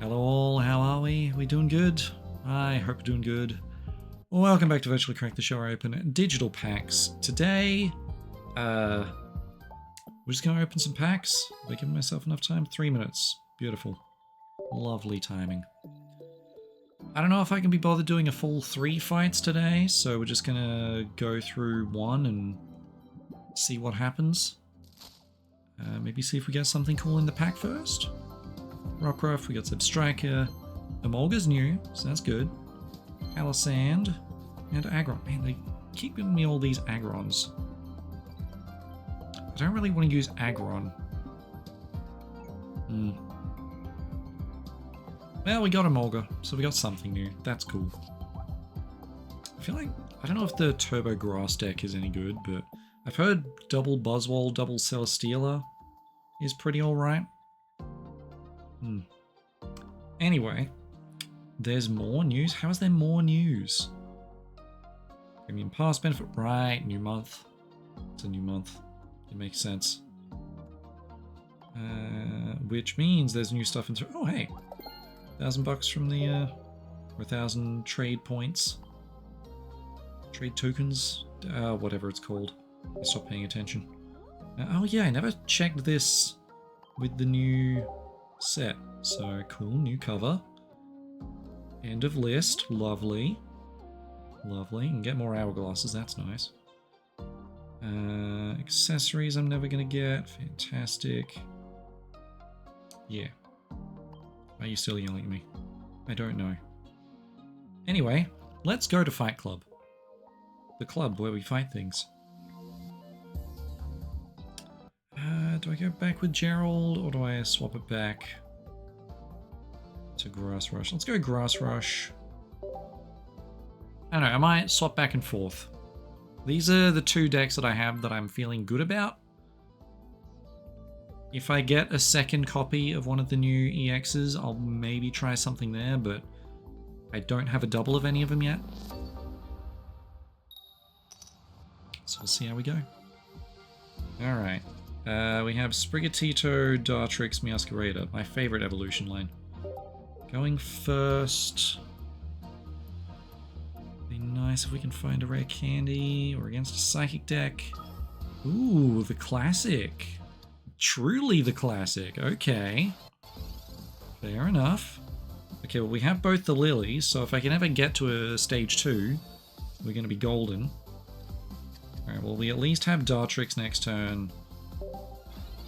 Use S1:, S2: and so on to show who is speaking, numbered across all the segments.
S1: Hello all, how are we? We doing good? I hope we're doing good. Welcome back to Virtually Crack the Show. I open digital packs. Today, we're just going to open some packs. Have I given myself enough time? 3 minutes. Beautiful. Lovely timing. I don't know if I can be bothered doing a full 3 fights today, so we're just going to go through one and see what happens. Maybe see if we get something cool in the pack first. Rockruff, we got Substriker. Emolga's new, so that's good. Palisand, and Aggron. Man, they keep giving me all these Aggrons. I don't really want to use Aggron. Well, we got Emolga, so we got something new. That's cool. I feel like, I don't know if the Turbo Grass deck is any good, but I've heard double Buzzwole, double Celesteela is pretty alright. Anyway, there's more news. How is there more news? Premium Pass benefit, right? New month. It's a new month. It makes sense. Which means there's new stuff in. Oh, hey, $1,000 from the, or 1,000 trade points, trade tokens, whatever it's called. I stopped paying attention. Oh yeah, I never checked this with the new set. So cool, new cover. End of list, lovely. Lovely, and get more hourglasses, that's nice. Accessories I'm never gonna get, fantastic. Yeah. Why are you still yelling at me? I don't know. Anyway, let's go to Fight Club. The club where we fight things. Do I go back with Gerald, or do I swap it back to Grass Rush? Let's go Grass Rush. I don't know, I might swap back and forth. These are the 2 decks that I have that I'm feeling good about. If I get a second copy of one of the new EXs, I'll maybe try something there, but I don't have a double of any of them yet. So we'll see how we go. Alright. We have Sprigatito, Dartrix, Meowscarada, my favorite evolution line. Going first. Be nice if we can find a rare candy or against a psychic deck. Ooh, the classic. Truly the classic. Okay. Fair enough. Okay, well, we have both the lilies, so if I can ever get to a stage 2, we're going to be golden. Alright, well, we at least have Dartrix next turn.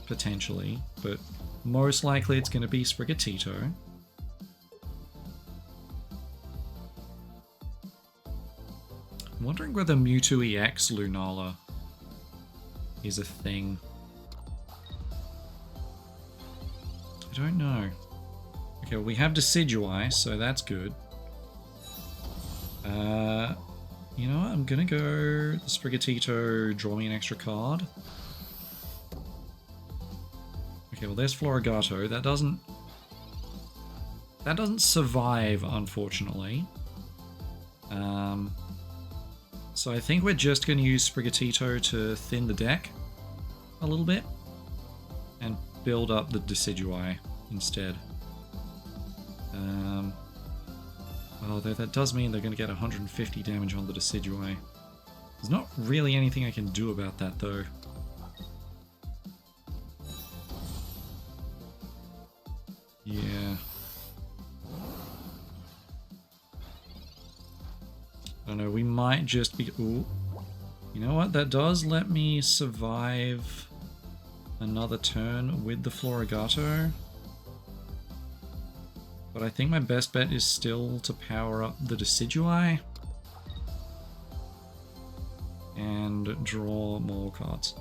S1: Potentially, but most likely it's going to be Sprigatito. I'm wondering whether Mewtwo EX Lunala is a thing. I don't know. Okay, well, we have Decidueye, so that's good. You know what? I'm gonna go the Sprigatito, draw me an extra card. Okay, well, there's Florigato. That doesn't survive, unfortunately. So I think we're just going to use Sprigatito to thin the deck a little bit and build up the Decidueye instead. Although that does mean they're going to get 150 damage on the Decidueye. There's not really anything I can do about that, though. Yeah. I don't know, we might just be... Ooh. You know what? That does let me survive another turn with the Florigato. But I think my best bet is still to power up the Decidueye and draw more cards.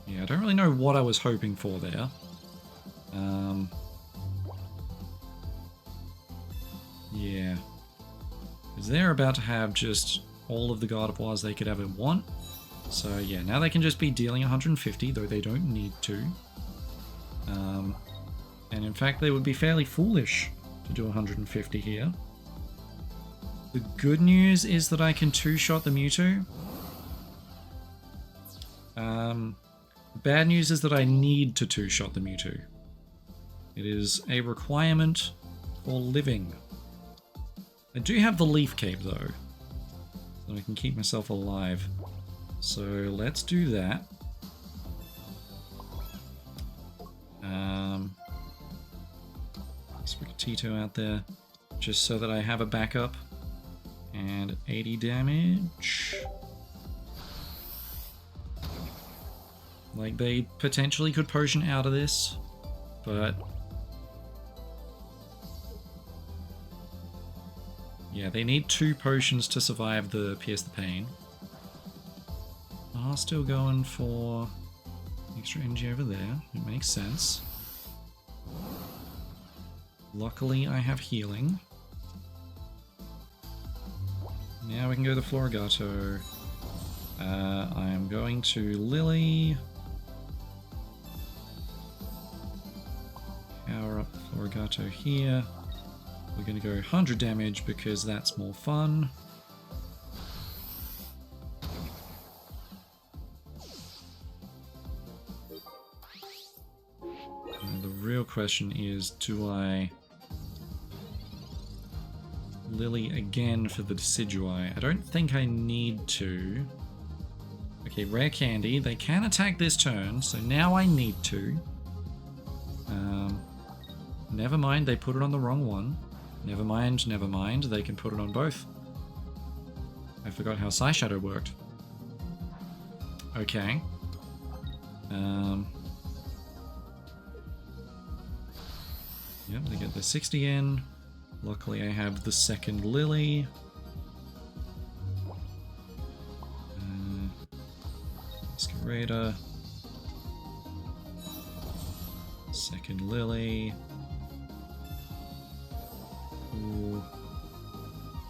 S1: Yeah, I don't really know what I was hoping for there. Yeah. Because they're about to have just all of the Gardevoirs they could ever want. So yeah, now they can just be dealing 150, though they don't need to. And in fact, they would be fairly foolish to do 150 here. The good news is that I can two-shot the Mewtwo. The bad news is that I need to two-shot the Mewtwo. It is a requirement for living. I do have the Leaf Cape though, so I can keep myself alive. So let's do that. Sprigatito out there, just so that I have a backup. And 80 damage. Like, they potentially could potion out of this, but... yeah, they need 2 potions to survive the Pierce the Pain. Are still going for extra energy over there. It makes sense. Luckily, I have healing. Now we can go to Florigato. I am going to Lily. Power up Florigato here. We're going to go 100 damage because that's more fun. And the real question is, do I Lily again for the Decidueye? I don't think I need to. Okay, Rare Candy. They can attack this turn, so now I need to. Never mind, they put it on the wrong one. Never mind, they can put it on both. I forgot how Psy Shadow worked. Okay. Yep, they get the 60 in. Luckily I have the second Lily. Masquerader. Second Lily. Ooh.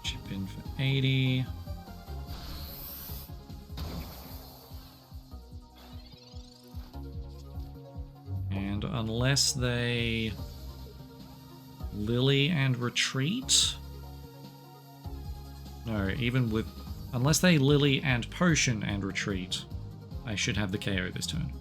S1: Chip in for 80. And unless they Lily and retreat? No, even with... unless they Lily and potion and retreat, I should have the KO this turn.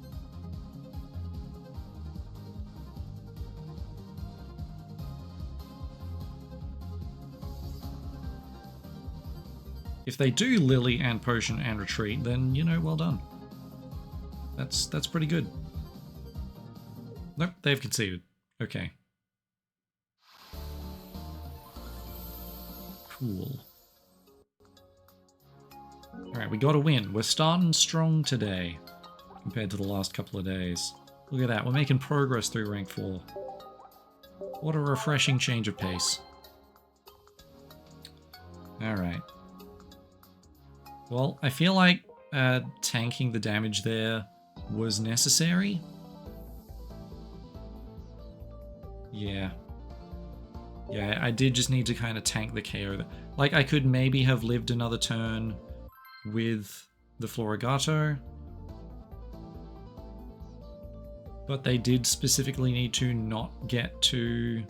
S1: If they do Lily and potion and retreat, then, you know, well done. That's pretty good. Nope, they've conceded. Okay. Cool. Alright, we got a win. We're starting strong today compared to the last couple of days. Look at that, we're making progress through rank 4. What a refreshing change of pace. Alright. Well, I feel like tanking the damage there was necessary. Yeah. Yeah, I did just need to kind of tank the KO. Like, I could maybe have lived another turn with the Florigato. But they did specifically need to not get to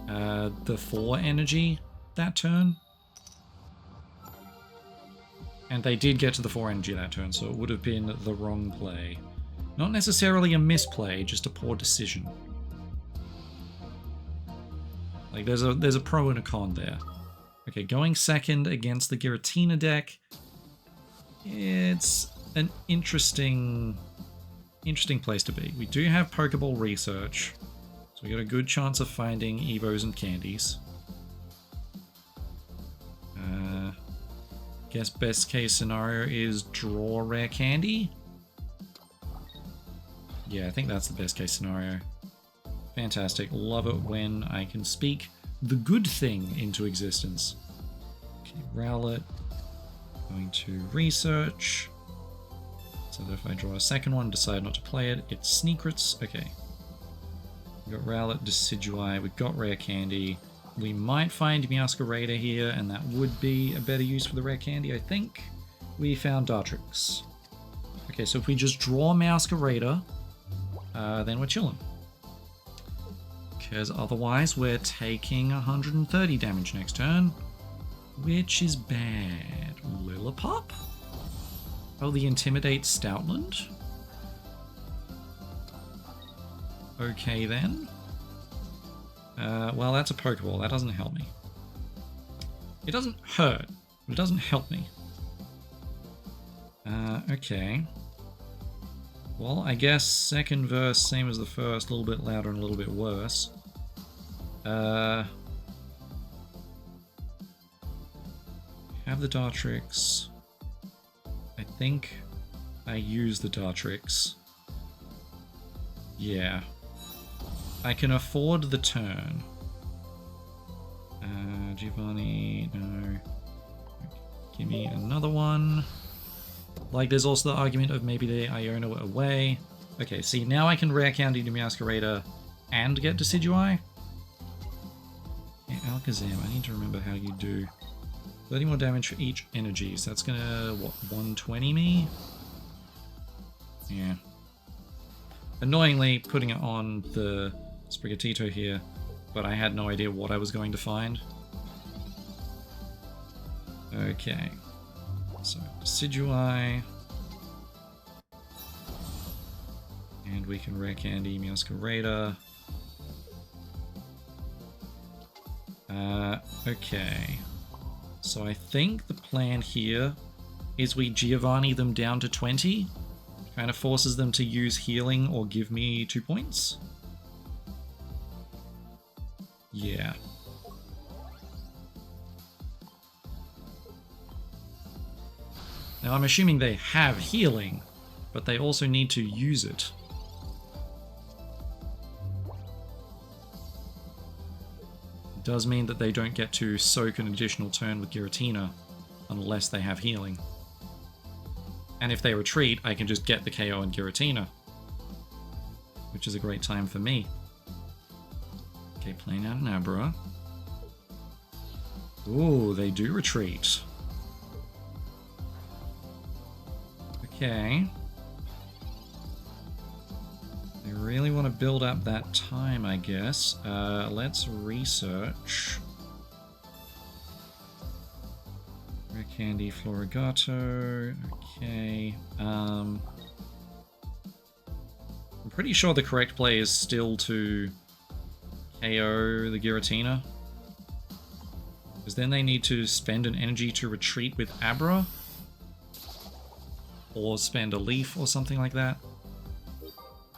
S1: the 4 energy that turn. And they did get to the 4 energy that turn, so it would have been the wrong play. Not necessarily a misplay, just a poor decision. Like, there's a pro and a con there. Okay, going second against the Giratina deck. It's an interesting place to be. We do have Pokeball Research, so we got a good chance of finding Evos and Candies. Guess best case scenario is draw Rare Candy. Yeah, I think that's the best case scenario. Fantastic. Love it when I can speak the good thing into existence. Okay, Rowlet. Going to Research. So that if I draw a second one, decide not to play it, it's Secrets. Okay. We've got Rowlet, Decidueye, we've got Rare Candy. We might find Meowscarada here, and that would be a better use for the Rare Candy, I think. We found Dartrix. Okay, so if we just draw Meowscarada, then we're chilling. Because otherwise we're taking 130 damage next turn, which is bad. Lillipup? Oh, the Intimidate Stoutland? Okay then. Well, that's a Pokeball. That doesn't help me. It doesn't hurt, but it doesn't help me. Okay. Well, I guess second verse, same as the first, a little bit louder and a little bit worse. Have the Dartrix. I think I use the Dartrix. Yeah. I can afford the turn. Giovanni, no. Give me another one. Like, there's also the argument of maybe the Iona away. Okay, see, now I can rare candy to Masquerader and get Decidueye. Yeah, Alakazam, I need to remember how you do. 30 more damage for each energy, so that's gonna, what, 120 me? Yeah. Annoyingly, putting it on the Sprigatito here, but I had no idea what I was going to find. Okay. So, Decidueye. And we can rare candy Masquerader. Okay. So I think the plan here is we Giovanni them down to 20. Kind of forces them to use healing or give me 2 points. Yeah. Now I'm assuming they have healing, but they also need to use it. It does mean that they don't get to soak an additional turn with Giratina unless they have healing. And if they retreat, I can just get the KO on Giratina, which is a great time for me. Okay, playing out an Abra. Ooh, they do retreat. Okay. They really want to build up that time, I guess. Let's research. Rare Candy, Florigato. Okay. I'm pretty sure the correct play is still to KO the Giratina. Because then they need to spend an energy to retreat with Abra. Or spend a leaf or something like that.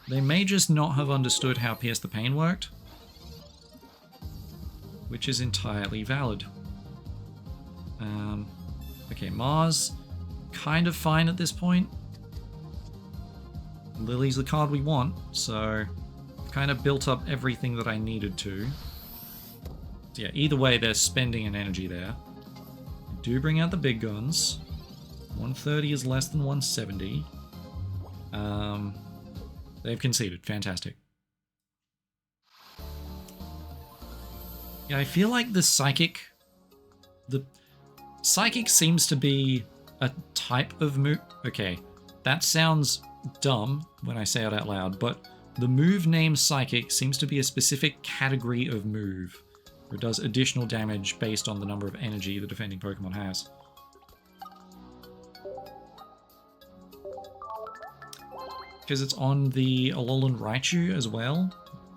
S1: They may just not have understood how Pierce the Pain worked. Which is entirely valid. Okay, Mars. Kind of fine at this point. Lily's the card we want, so kind of built up everything that I needed to. So yeah, either way, they're spending an energy there. I do bring out the big guns. 130 is less than 170. They've conceded. Fantastic. Yeah, I feel like the Psychic seems to be a type of move. Okay, that sounds dumb when I say it out loud, but the move named Psychic seems to be a specific category of move, where it does additional damage based on the number of energy the defending Pokemon has. Because it's on the Alolan Raichu as well.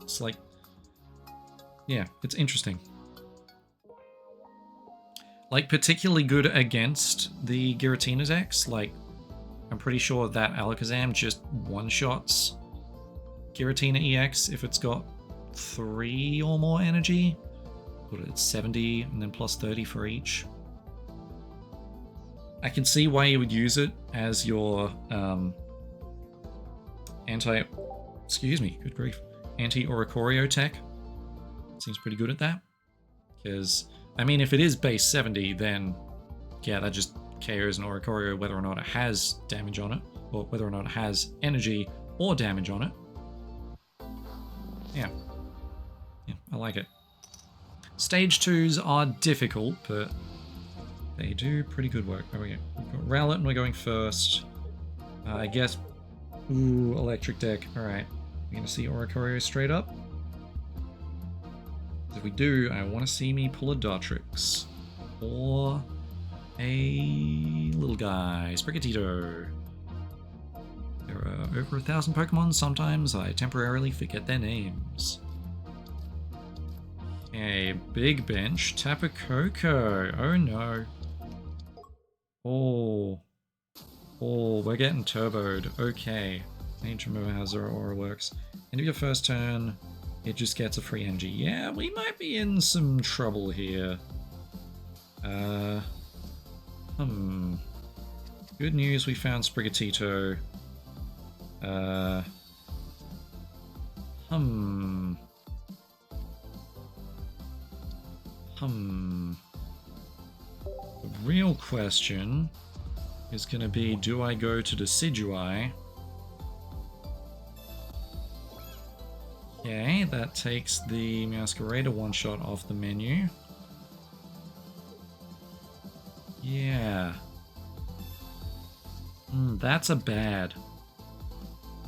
S1: It's like, yeah, it's interesting. Like, particularly good against the Giratina's X. Like, I'm pretty sure that Alakazam just one-shots Giratina EX if it's got 3 or more energy. Put it at 70 and then plus 30 for each. I can see why you would use it as your anti-Oricorio tech. Seems pretty good at that. Because, I mean, if it is base 70, then yeah, that just KOs an Oricorio whether or not it has damage on it, or whether or not it has energy or damage on it. Yeah. Yeah, I like it. Stage 2s are difficult, but they do pretty good work. There we go. We've got Rowlet and we're going first. I guess... Ooh, electric deck. Alright. We're gonna see Oricorio straight up. If we do, I want to see me pull a Dartrix. Or a little guy. Sprigatito. over 1,000 Pokemon. Sometimes I temporarily forget their names. Okay, Big Bench, Tapu Koko. Oh no. Oh, we're getting turboed. Okay. I need to remember how Zeraora works. End of your first turn, it just gets a free energy. Yeah, we might be in some trouble here. Good news, we found Sprigatito. The real question is going to be, do I go to Decidueye? Okay, that takes the Masquerader one-shot off the menu. Yeah. That's a bad.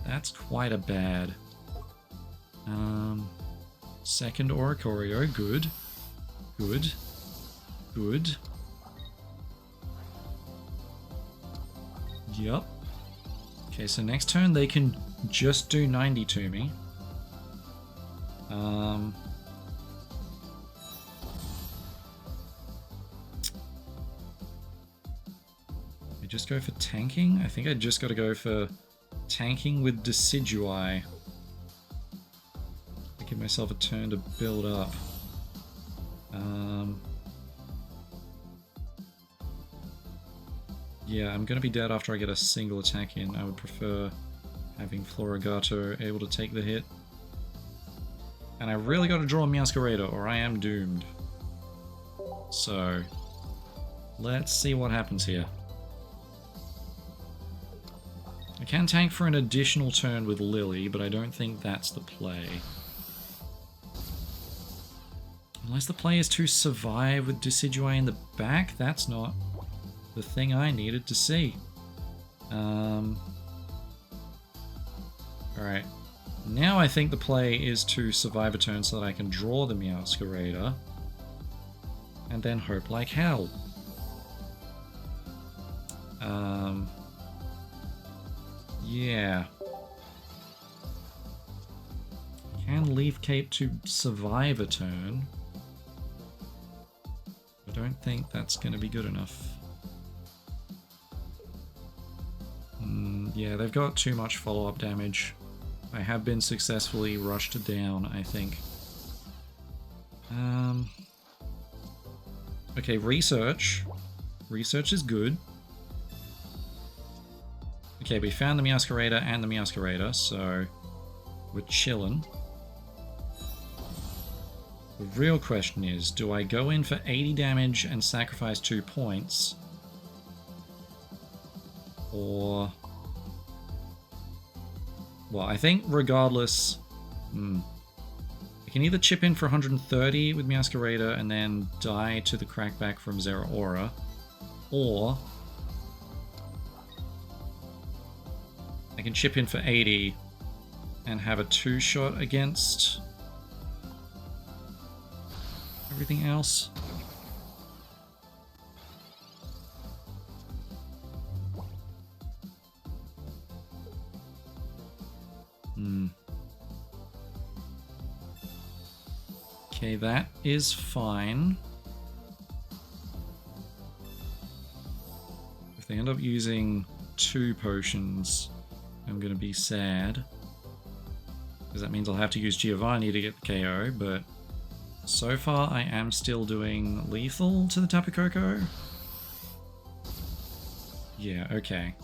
S1: That's quite a bad. Second Oricorio, good. Good. Good. Yup. Okay, so next turn they can just do 90 to me. I just go for tanking? I think I just got to go for tanking with Decidueye. I give myself a turn to build up. Yeah, I'm gonna be dead after I get a single attack in. I would prefer having Florigato able to take the hit. And I really gotta draw a Masquerader or I am doomed. So, let's see what happens here. I can tank for an additional turn with Lily, but I don't think that's the play. Unless the play is to survive with Decidueye in the back, that's not the thing I needed to see. Alright. Now I think the play is to survive a turn so that I can draw the Masquerader. And then hope like hell. Yeah. Can Leaf Cape to survive a turn. I don't think that's going to be good enough. Yeah, they've got too much follow-up damage. I have been successfully rushed down, I think. Okay, research. Research is good. Okay, we found the Masquerader and the Masquerader, so we're chillin'. The real question is, do I go in for 80 damage and sacrifice 2 points? Or... well, I think regardless... I can either chip in for 130 with Masquerader and then die to the crackback from Zeraora, or I can chip in for 80 and have a 2-shot against everything else. Okay, that is fine. If they end up using 2 potions, I'm going to be sad. Because that means I'll have to use Giovanni to get the KO, but so far I am still doing lethal to the Tapu Koko. Yeah, okay.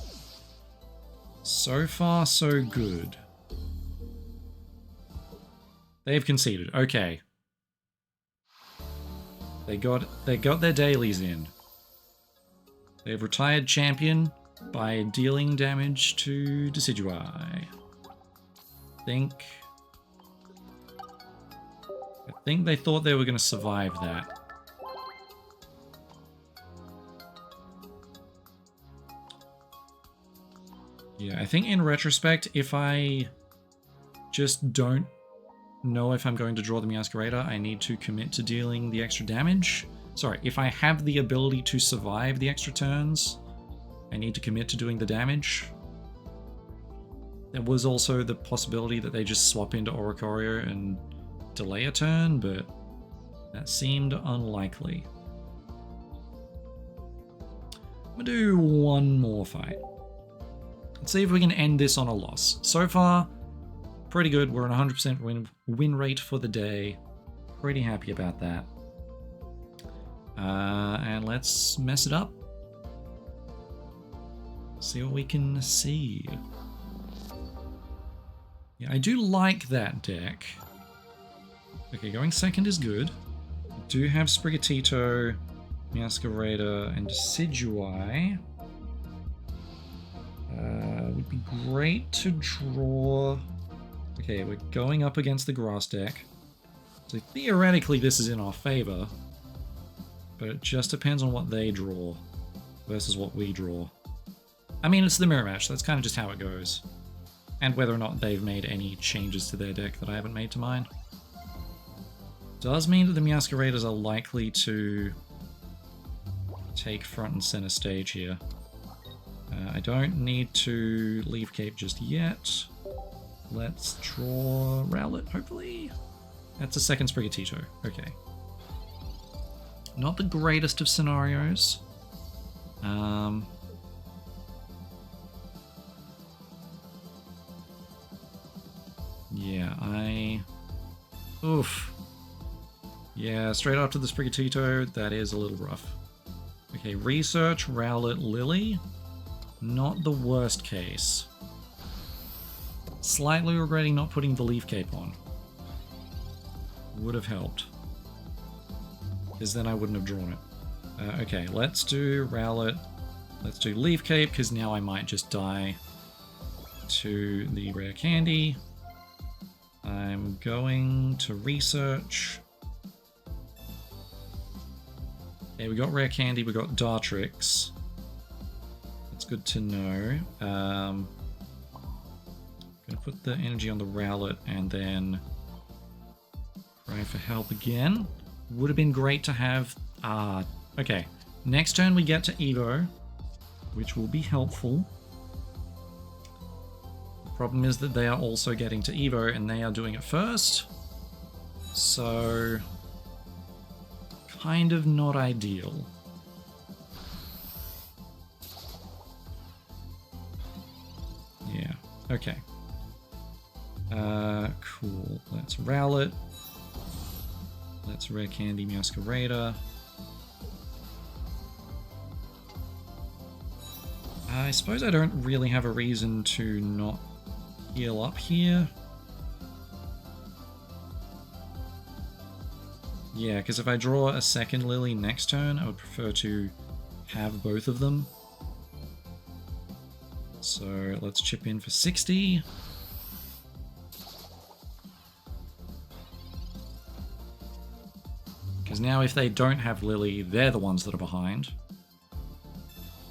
S1: So far, so good. They've conceded. Okay. They got their dailies in. They've retired champion by dealing damage to Decidueye. I think they thought they were going to survive that. Yeah, I think in retrospect, if I just don't know if I'm going to draw the Masquerader, I need to commit to dealing the extra damage. Sorry, if I have the ability to survive the extra turns, I need to commit to doing the damage. There was also the possibility that they just swap into Oricorio and delay a turn, but that seemed unlikely. I'm gonna do one more fight. Let's see if we can end this on a loss. So far, pretty good. We're on 100% win rate for the day. Pretty happy about that. And let's mess it up. See what we can see. Yeah, I do like that deck. Okay, going second is good. I do have Sprigatito, Masquerader, and Decidueye. Would be great to draw... Okay, we're going up against the grass deck. So theoretically this is in our favor. But it just depends on what they draw versus what we draw. I mean, it's the mirror match. That's kind of just how it goes. And whether or not they've made any changes to their deck that I haven't made to mine. Does mean that the Masqueraders are likely to take front and center stage here. I don't need to leave Cape just yet. Let's draw Rowlet, hopefully. That's a second Sprigatito. Okay. Not the greatest of scenarios. Yeah, Oof. Yeah, straight after the Sprigatito, that is a little rough. Okay, Research, Rowlet, Lily. Not the worst case. Slightly regretting not putting the Leaf Cape on. Would have helped. Because then I wouldn't have drawn it. Okay, let's do Rowlet. Let's do Leaf Cape, because now I might just die to the Rare Candy. I'm going to Research. Okay, we got Rare Candy, we got Dartrix. That's good to know. Gonna put the energy on the Rowlet and then pray for help again. Would have been great to have... okay. Next turn we get to Evo, which will be helpful. The problem is that they are also getting to Evo and they are doing it first. So... kind of not ideal. Yeah, okay. Cool. Let's Rowlet. Let's Rare Candy Masquerader. I suppose I don't really have a reason to not heal up here. Yeah, because if I draw a second Lily next turn, I would prefer to have both of them. So let's chip in for 60. Because now if they don't have Lily, they're the ones that are behind.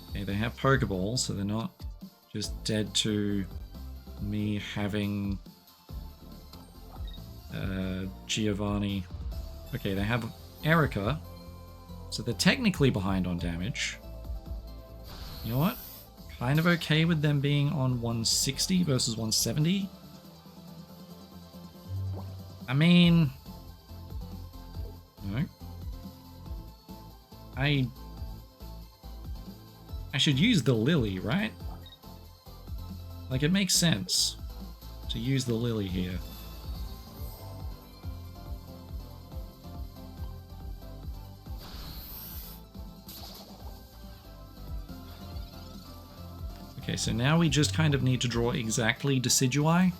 S1: Okay, they have Pokeballs, so they're not just dead to me having Giovanni. Okay, they have Erica, so they're technically behind on damage. You know what? Kind of okay with them being on 160 versus 170. I mean... no. I should use the Lily, right? Like, it makes sense to use the Lily here. Okay, so now we just kind of need to draw exactly Decidueye.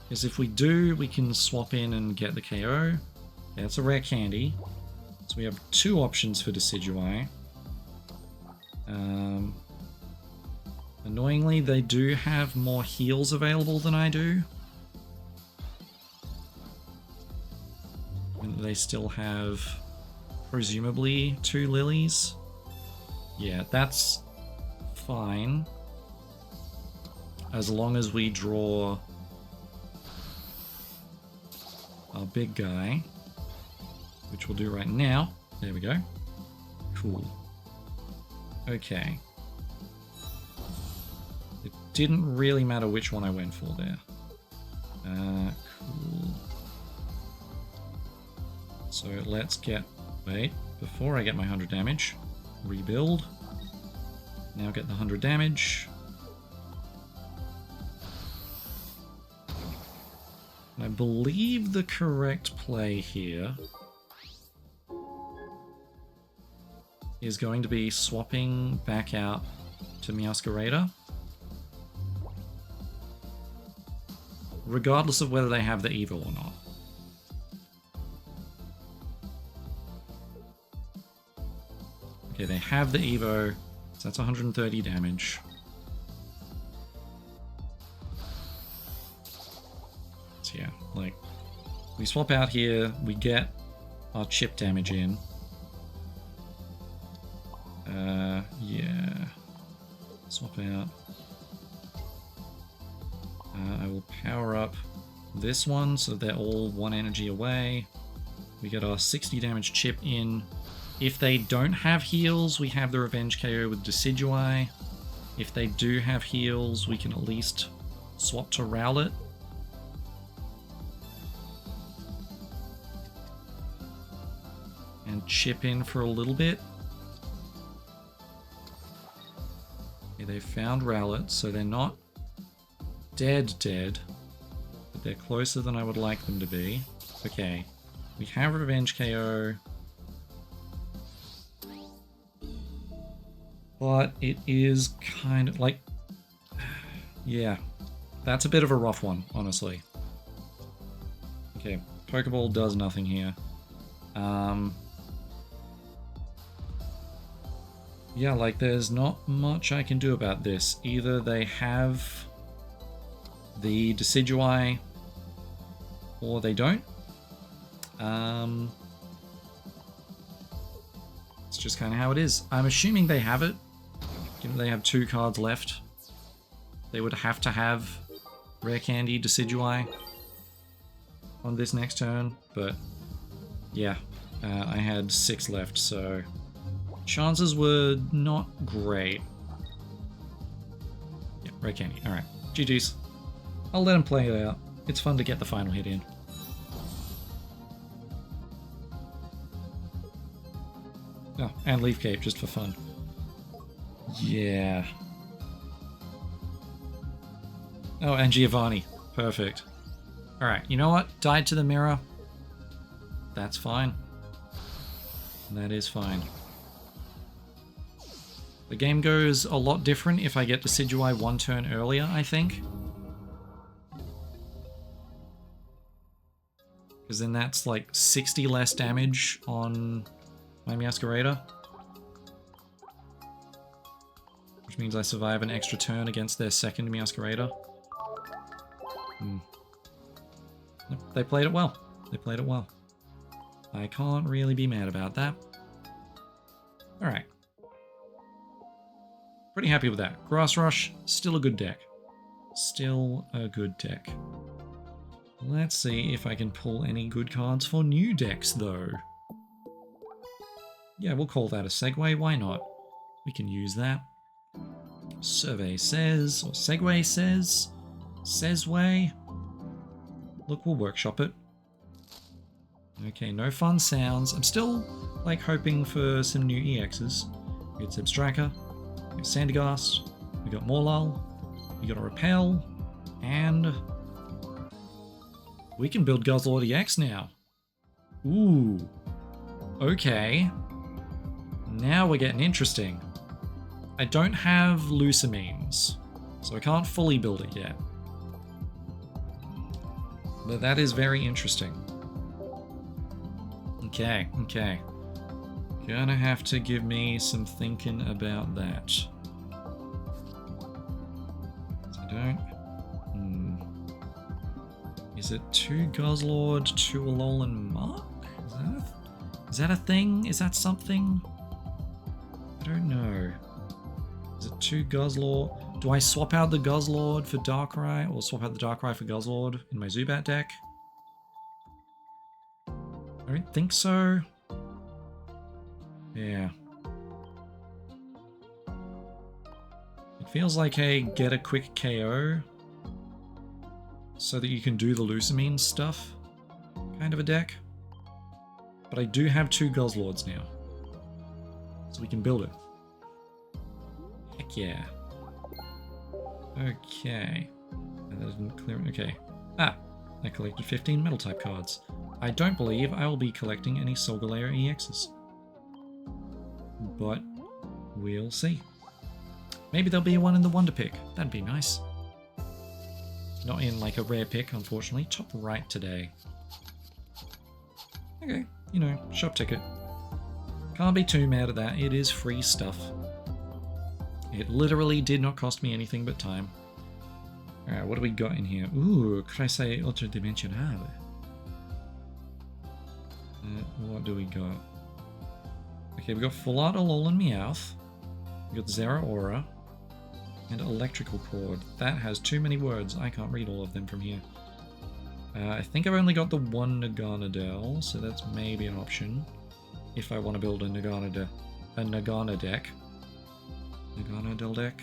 S1: Because if we do, we can swap in and get the KO. Yeah, it's a Rare Candy. So we have two options for Decidueye. Annoyingly, they do have more heals available than I do. And they still have, presumably, 2 Lilies. Yeah, that's fine. As long as we draw our big guy, which we'll do right now. There we go. Cool. Okay. It didn't really matter which one I went for there. Cool. So let's get... Wait, before I get my 100 damage, rebuild. Now get the 100 damage. I believe the correct play here is going to be swapping back out to Meowscarada. Regardless of whether they have the Evo or not. Okay, they have the Evo, so that's 130 damage. So yeah, like, we swap out here, we get our chip damage in. Yeah. Swap out. I will power up this one so they're all 1 energy away. We get our 60 damage chip in. If they don't have heals, we have the Revenge KO with Decidueye. If they do have heals, we can at least swap to Rowlet. And chip in for a little bit. Okay, they found Rowlet, so they're not dead, but they're closer than I would like them to be. Okay, we have Revenge KO. But it is kind of like... Yeah, that's a bit of a rough one, honestly. Okay, Pokeball does nothing here. Yeah, like there's not much I can do about this. Either they have the Decidueye or they don't. It's just kind of how it is. I'm assuming they have it. Given they have 2 cards left, they would have to have Rare Candy Decidueye on this next turn, but yeah, I had 6 left, so chances were not great. Yeah, Rare Candy. Alright, GG's. I'll let him play it out. It's fun to get the final hit in. Oh, and Leaf Cape, just for fun. Yeah. Oh, and Giovanni. Perfect. Alright, you know what? Died to the mirror. That's fine. That is fine. The game goes a lot different if I get Decidueye 1 turn earlier, I think. Because then that's like 60 less damage on my Meowscarada. Which means I survive an extra turn against their second Meowscarada. They played it well. They played it well. I can't really be mad about that. Alright. Pretty happy with that. Grass Rush, still a good deck. Still a good deck. Let's see if I can pull any good cards for new decks, though. Yeah, we'll call that a segue. Why not? We can use that. Survey says, or segue says, says way. Look, we'll workshop it. Okay, no fun sounds. I'm still, like, hoping for some new EXs. We got Zebstraka, we got Sandygast, we got Morlul, we got a Repel, and we can build Guzzlord EX now. Ooh. Okay. Now we're getting interesting. I don't have Lusamines, so I can't fully build it yet. But that is very interesting. Okay, okay. Gonna have to give me some thinking about that. So I don't... Is it 2 Guzzlord, 2 Alolan Mark? Is that a thing? Is that something? I don't know. Is it 2 Guzzlord? Do I swap out the Guzzlord for Darkrai, or swap out the Darkrai for Guzzlord in my Zubat deck? I don't think so. Yeah. It feels like a get a quick KO so that you can do the Lucamine stuff kind of a deck. But I do have 2 Guzzlords now. So we can build it. Heck yeah. Okay. And that didn't clear. Okay. Ah, I collected 15 metal type cards. I don't believe I will be collecting any Solgaleo EXs. But we'll see. Maybe there'll be one in the Wonder Pick. That'd be nice. Not in like a rare pick, unfortunately. Top right today. Okay, you know, shop ticket. Can't be too mad at that. It is free stuff. It literally did not cost me anything but time. Alright, what do we got in here? Ooh, could I say Extradimensional? What do we got? Okay, we got Full Art Alolan Meowth. We got Zeraora. And Electrical Cord. That has too many words. I can't read all of them from here. I think I've only got the one Naganadel, so that's maybe an option. If I want to build a Nagana deck. Naganadel deck.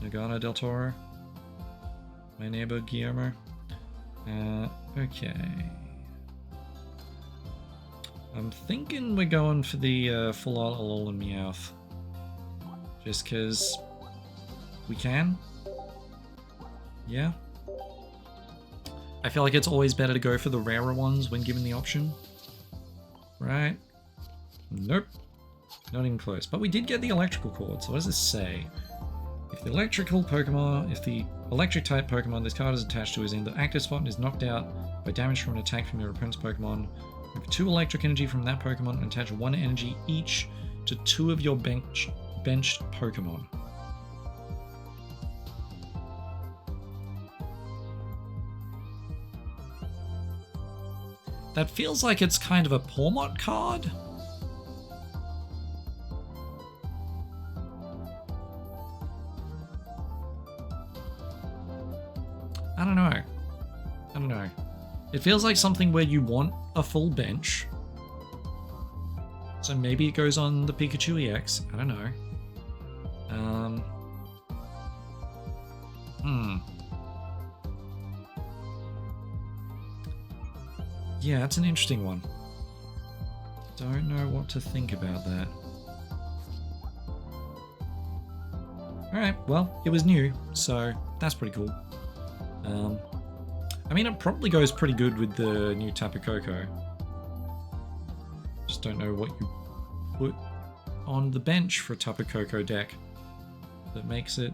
S1: Nagana del Toro. My neighbor Guillermo. Okay. I'm thinking we're going for the Full Art Alolan Meowth. Just because we can. Yeah. I feel like it's always better to go for the rarer ones when given the option. Right? Nope. Not even close. But we did get the Electrical Cord, so what does this say? If the electric type Pokemon this card is attached to is in the active spot and is knocked out by damage from an attack from your opponent's Pokemon, remove 2 electric energy from that Pokemon and attach 1 energy each to 2 of your benched Pokemon. That feels like it's kind of a Pawmot card. I don't know. It feels like something where you want a full bench. So maybe it goes on the Pikachu EX. I don't know. Yeah, that's an interesting one. Don't know what to think about that. Alright, well, it was new, so that's pretty cool. I mean, it probably goes pretty good with the new Tapu Koko. Just don't know what you put on the bench for a Tapu Koko deck that makes it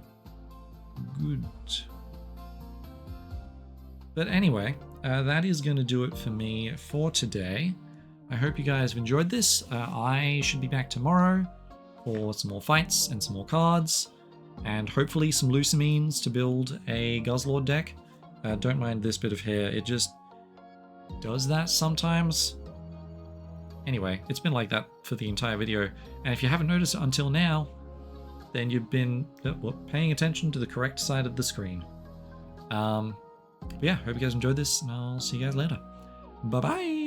S1: good. But anyway, that is going to do it for me for today. I hope you guys have enjoyed this. I should be back tomorrow for some more fights and some more cards, and hopefully some Lucamines to build a Guzzlord deck. Don't mind this bit of hair, it just does that sometimes. Anyway, it's been like that for the entire video, and if you haven't noticed it until now, then you've been paying attention to the correct side of the screen. But yeah, hope you guys enjoyed this, and I'll see you guys later. Bye-bye!